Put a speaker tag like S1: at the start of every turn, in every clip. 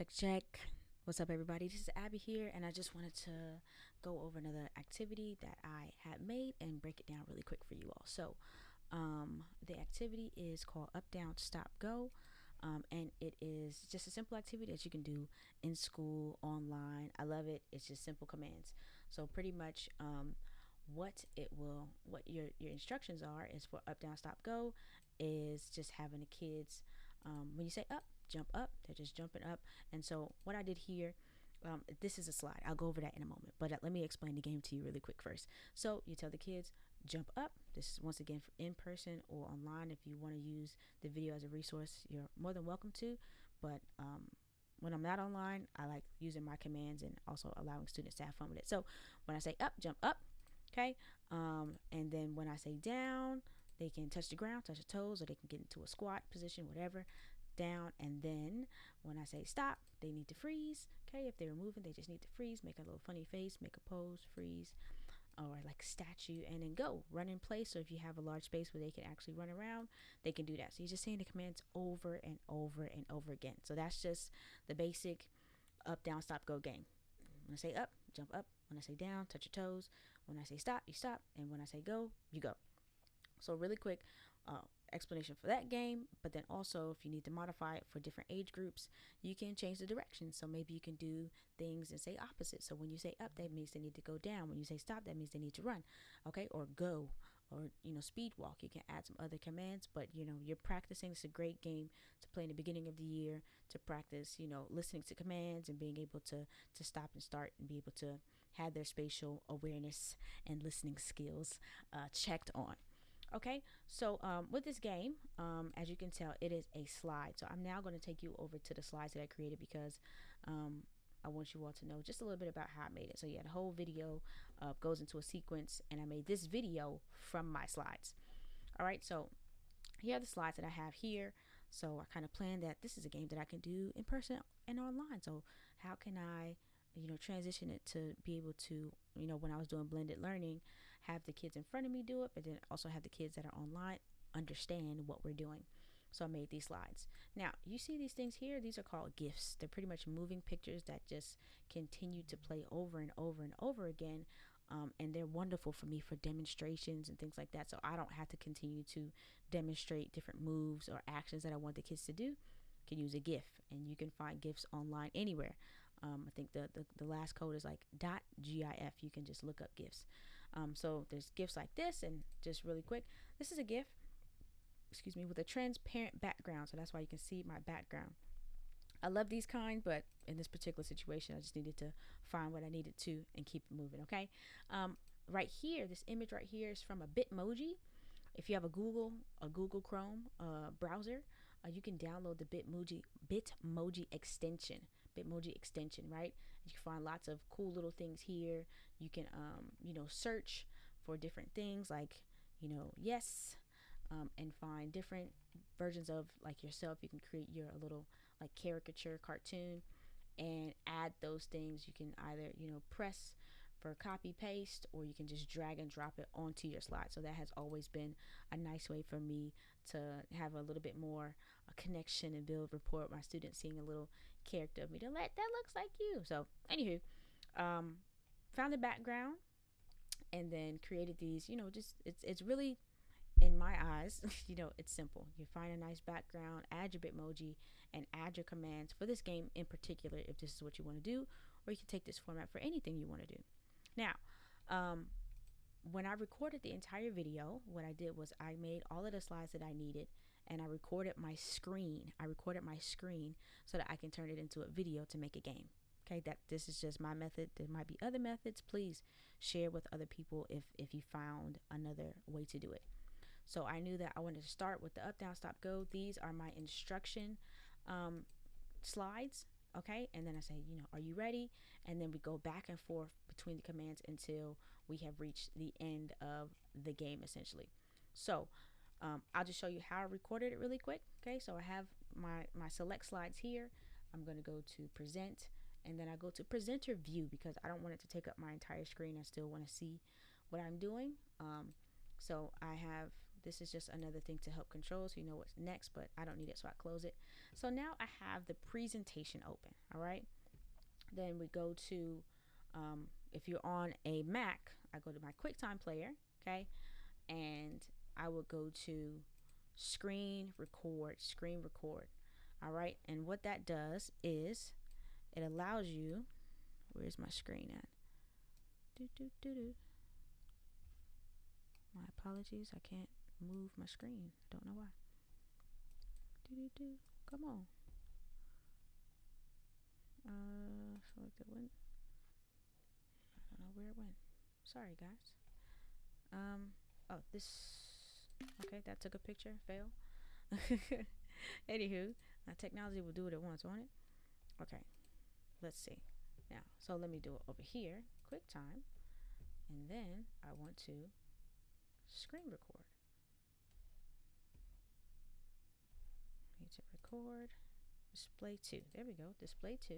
S1: Check. What's up, everybody? This is Abby here, and I just wanted to go over another activity that I had made and break it down really quick for you all. So, the activity is called Up, Down, Stop, Go. And it is just a simple activity that you can do in school, online. I love it. It's just simple commands. So, pretty much, what your instructions are is for Up, Down, Stop, Go is just having the kids, when you say up, jump up, they're just jumping up. And so what I did here, this is a slide. I'll go over that in a moment, but let me explain the game to you really quick first. So you tell the kids, jump up. This is once again for in person or online. If you want to use the video as a resource, you're more than welcome to. But when I'm not online, I like using my commands and also allowing students to have fun with it. So when I say up, jump up. Okay. And then when I say down, they can touch the ground, touch the toes, or they can get into a squat position, whatever. Down. And then when I say stop, they need to freeze. Okay. If they were moving, they just need to freeze, make a little funny face, make a pose, freeze, or like statue, and then go run in place. So if you have a large space where they can actually run around, they can do that. So you're just saying the commands over and over and over again. So that's just the basic up, down, stop, go game. When I say up, jump up. When I say down, touch your toes. When I say stop, you stop. And when I say go, you go. So really quick explanation for that game, but then also if you need to modify it for different age groups, you can change the direction. So maybe you can do things and say opposite. So when you say up, that means they need to go down. When you say stop, that means they need to run. Okay, or go, or speed walk. You can add some other commands, but you're practicing. It's a great game to play in the beginning of the year to practice, listening to commands and being able to stop and start and be able to have their spatial awareness and listening skills checked on. Okay, so with this game, as you can tell, it is a slide. So I'm now going to take you over to the slides that I created because I want you all to know just a little bit about how I made it. So yeah, the whole video goes into a sequence, and I made this video from my slides. All right, so here are the slides that I have here. So I kind of planned that this is a game that I can do in person and online. So how can I transition it to be able to, when I was doing blended learning, have the kids in front of me do it, but then also have the kids that are online understand what we're doing. So I made these slides. Now, you see these things here, these are called GIFs. They're pretty much moving pictures that just continue to play over and over and over again. And they're wonderful for me for demonstrations and things like that. So I don't have to continue to demonstrate different moves or actions that I want the kids to do. Can use a GIF, and you can find GIFs online anywhere. I think the last code is like .gif. You can just look up GIFs. So there's GIFs like this, and just really quick, this is a GIF, excuse me, with a transparent background. So that's why you can see my background. I love these kind, but in this particular situation, I just needed to find what I needed to and keep it moving. Okay. Right here, this image right here is from a Bitmoji. If you have a Google Chrome browser, you can download the Bitmoji extension. Right? You can find lots of cool little things here. You can search for different things like yes, and find different versions of like yourself. You can create your little like caricature cartoon and add those things. You can either press for copy paste, or you can just drag and drop it onto your slide. So that has always been a nice way for me to have a little bit more a connection and build rapport with my students, seeing a little character of me that looks like you. So anywho, found the background and then created these, just it's really, in my eyes, it's simple. You find a nice background, add your Bitmoji, and add your commands for this game in particular if this is what you want to do, or you can take this format for anything you want to do. Now, when I recorded the entire video, what I did was I made all of the slides that I needed, and I recorded my screen. So that I can turn it into a video to make a game. Okay, that this is just my method. There might be other methods. Please share with other people if you found another way to do it. So I knew that I wanted to start with the up, down, stop, go. These are my instruction slides. Okay, and then I say, are you ready? And then we go back and forth between the commands until we have reached the end of the game, essentially. So I'll just show you how I recorded it really quick. Okay, so I have my select slides here. I'm going to go to present, and then I go to presenter view because I don't want it to take up my entire screen. I still want to see what I'm doing. So I have This is just another thing to help control so you know what's next, but I don't need it, so I close it. So now I have the presentation open. All right. Then we go to, if you're on a Mac, I go to my QuickTime player, okay, and I will go to screen record, screen record. All right. And what that does is it allows you, where's my screen at? Do, do, do, do. My apologies. I can't move my screen. I don't know why. Do, do, do. Come on. Select it went. I don't know where it went. Sorry, guys. Oh, this. Okay, that took a picture. Fail. Anywho, technology will do it at once, won't it? Okay, let's see. Now, so let me do it over here, QuickTime, and then I want to screen record. Need to record. Display 2. There we go. Display 2.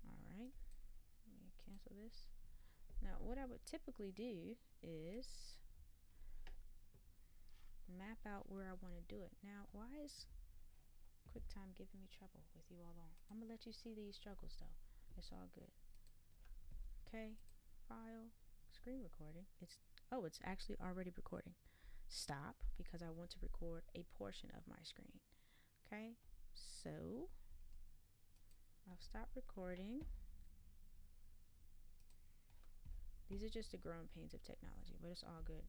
S1: All right. Let me cancel this. Now, what I would typically do is map out where I want to do it. Now, why is QuickTime giving me trouble with you all on? I'm going to let you see these struggles, though. It's all good. Okay. File. Screen recording. It's actually already recording. Stop, because I want to record a portion of my screen. Okay. So I'll stop recording. These are just the growing pains of technology, but it's all good.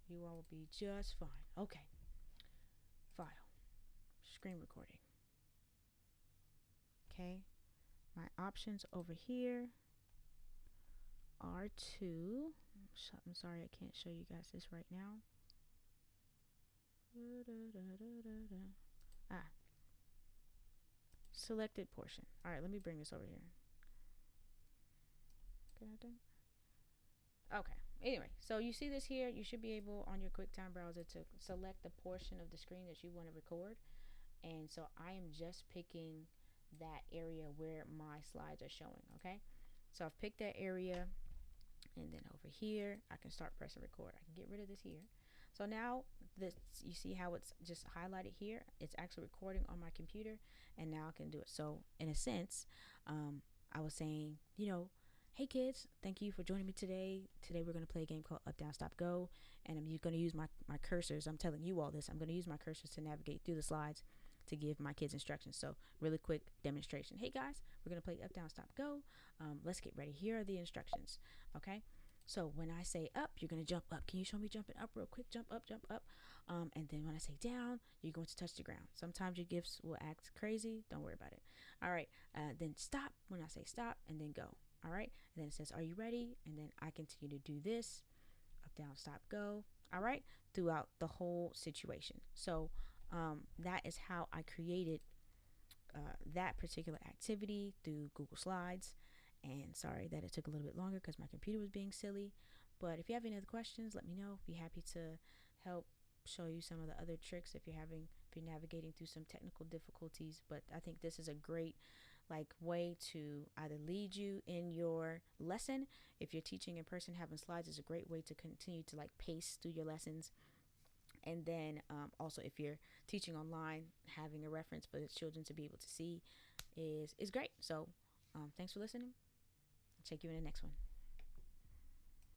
S1: You all will be just fine. Okay. File. Screen recording. Okay. My options over here are to, I'm sorry I can't show you guys this right now. Selected portion. All right, let me bring this over here. Can I do? Okay. Anyway, so you see this here. You should be able on your QuickTime browser to select the portion of the screen that you want to record. And so I am just picking that area where my slides are showing. Okay. So I've picked that area, and then over here I can start pressing record. I can get rid of this here. So now this, you see how it's just highlighted here. It's actually recording on my computer, and now I can do it. So in a sense, I was saying, hey kids, thank you for joining me today. Today we're going to play a game called Up, Down, Stop, Go, and I'm going to use my cursors. I'm telling you all this. I'm going to use my cursors to navigate through the slides to give my kids instructions. So really quick demonstration. Hey guys, we're going to play Up, Down, Stop, Go. Let's get ready. Here are the instructions. Okay. So when I say up, you're going to jump up. Can you show me jumping up real quick? Jump up, jump up. And then when I say down, you're going to touch the ground. Sometimes your gifts will act crazy. Don't worry about it. All right. Then stop when I say stop, and then go. All right. And then it says, are you ready? And then I continue to do this. Up, down, stop, go. All right. Throughout the whole situation. So that is how I created that particular activity through Google Slides. And sorry that it took a little bit longer because my computer was being silly. But if you have any other questions, let me know. Be happy to help show you some of the other tricks if you're navigating through some technical difficulties. But I think this is a great way to either lead you in your lesson. If you're teaching in person, having slides is a great way to continue to pace through your lessons. And then also if you're teaching online, having a reference for the children to be able to see is great. So thanks for listening. Check you in the next one.